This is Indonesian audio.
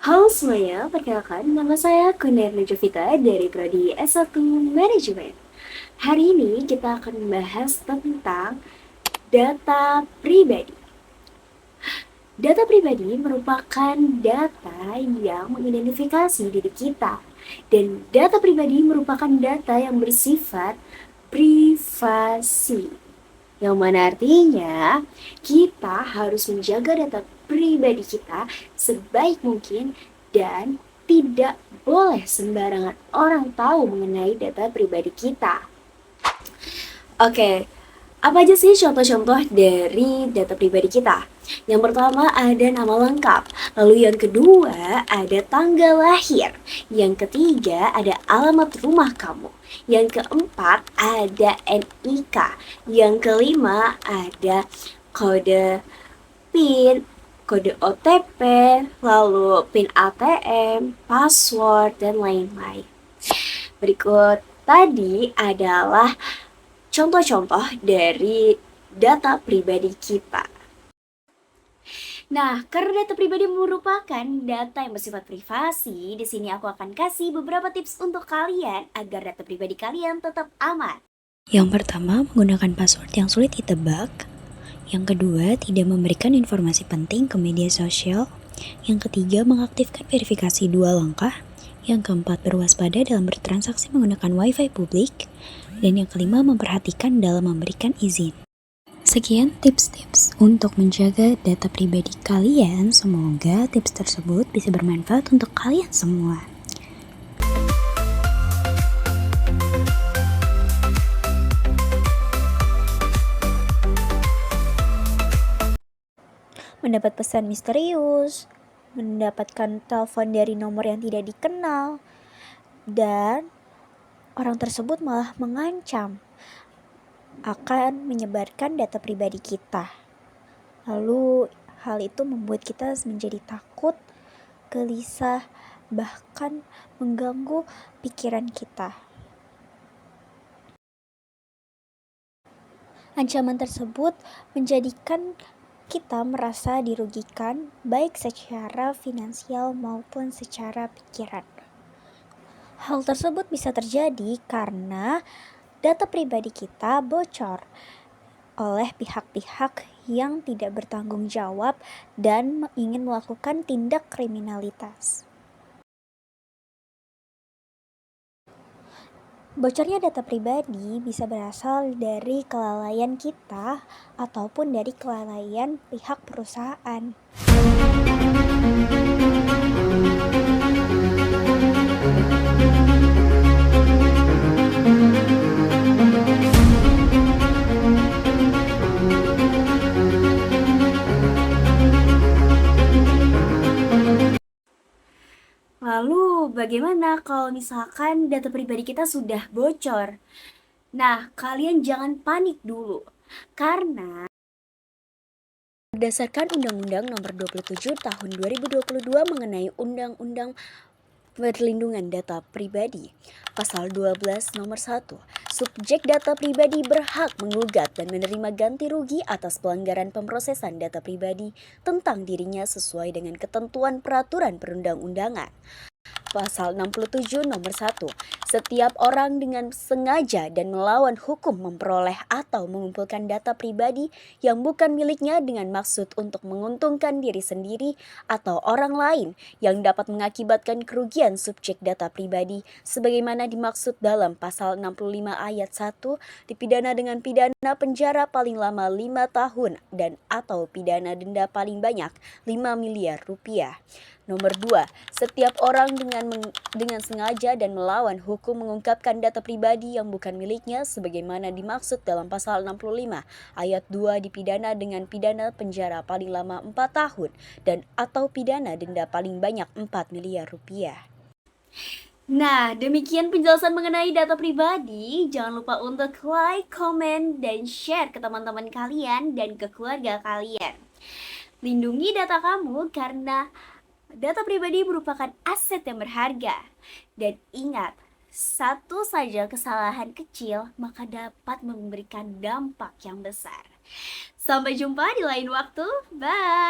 Halo semuanya, perkenalkan nama saya Kunir Jovita dari Prodi S1 Manajemen. Hari ini kita akan membahas tentang data pribadi. Data pribadi merupakan data yang mengidentifikasi diri kita. Dan data pribadi merupakan data yang bersifat privasi. Yang mana artinya kita harus menjaga data pribadi kita sebaik mungkin dan tidak boleh sembarangan orang tahu mengenai data pribadi kita. Oke, apa aja sih contoh-contoh dari data pribadi kita? Yang pertama ada nama lengkap, lalu yang kedua ada tanggal lahir, yang ketiga ada alamat rumah kamu, yang keempat ada NIK, yang kelima ada kode PIN, kode OTP, lalu PIN ATM, password, dan lain-lain. Berikut tadi adalah contoh-contoh dari data pribadi kita. Nah, karena data pribadi merupakan data yang bersifat privasi, di sini aku akan kasih beberapa tips untuk kalian agar data pribadi kalian tetap aman. Yang pertama, menggunakan password yang sulit ditebak. Yang kedua, tidak memberikan informasi penting ke media sosial. Yang ketiga, mengaktifkan verifikasi 2 langkah. Yang keempat, berwaspada dalam bertransaksi menggunakan WiFi publik. Dan yang kelima, memperhatikan dalam memberikan izin. Sekian tips-tips untuk menjaga data pribadi kalian. Semoga tips tersebut bisa bermanfaat untuk kalian semua. Mendapat pesan misterius, mendapatkan telepon dari nomor yang tidak dikenal, dan orang tersebut malah mengancam akan menyebarkan data pribadi kita. Lalu hal itu membuat kita menjadi takut, gelisah, bahkan mengganggu pikiran kita. Ancaman tersebut menjadikan kita merasa dirugikan baik secara finansial maupun secara pikiran. Hal tersebut bisa terjadi karena data pribadi kita bocor oleh pihak-pihak yang tidak bertanggung jawab dan ingin melakukan tindak kriminalitas. Bocornya data pribadi bisa berasal dari kelalaian kita ataupun dari kelalaian pihak perusahaan. Lalu bagaimana kalau misalkan data pribadi kita sudah bocor? Nah, kalian jangan panik dulu. Karena Berdasarkan Undang-Undang Nomor 27 Tahun 2022 mengenai Undang-Undang Perlindungan Data Pribadi, Pasal 12 Nomor 1, subjek data pribadi berhak menggugat dan menerima ganti rugi atas pelanggaran pemrosesan data pribadi tentang dirinya sesuai dengan ketentuan peraturan perundang-undangan. Pasal 67 nomor 1. Setiap orang dengan sengaja dan melawan hukum memperoleh atau mengumpulkan data pribadi yang bukan miliknya dengan maksud untuk menguntungkan diri sendiri atau orang lain yang dapat mengakibatkan kerugian subjek data pribadi sebagaimana dimaksud dalam pasal 65 ayat 1 dipidana dengan pidana penjara paling lama 5 tahun dan atau pidana denda paling banyak 5 miliar rupiah. Nomor 2. Setiap orang dengan sengaja dan melawan hukum mengungkapkan data pribadi yang bukan miliknya sebagaimana dimaksud dalam pasal 65 ayat 2 dipidana dengan pidana penjara paling lama 4 tahun dan atau pidana denda paling banyak 4 miliar rupiah. Nah, demikian penjelasan mengenai data pribadi. Jangan lupa untuk like, comment, dan share ke teman-teman kalian dan ke keluarga kalian. Lindungi data kamu karena data pribadi merupakan aset yang berharga. Dan ingat, satu saja kesalahan kecil maka dapat memberikan dampak yang besar. Sampai jumpa di lain waktu. Bye!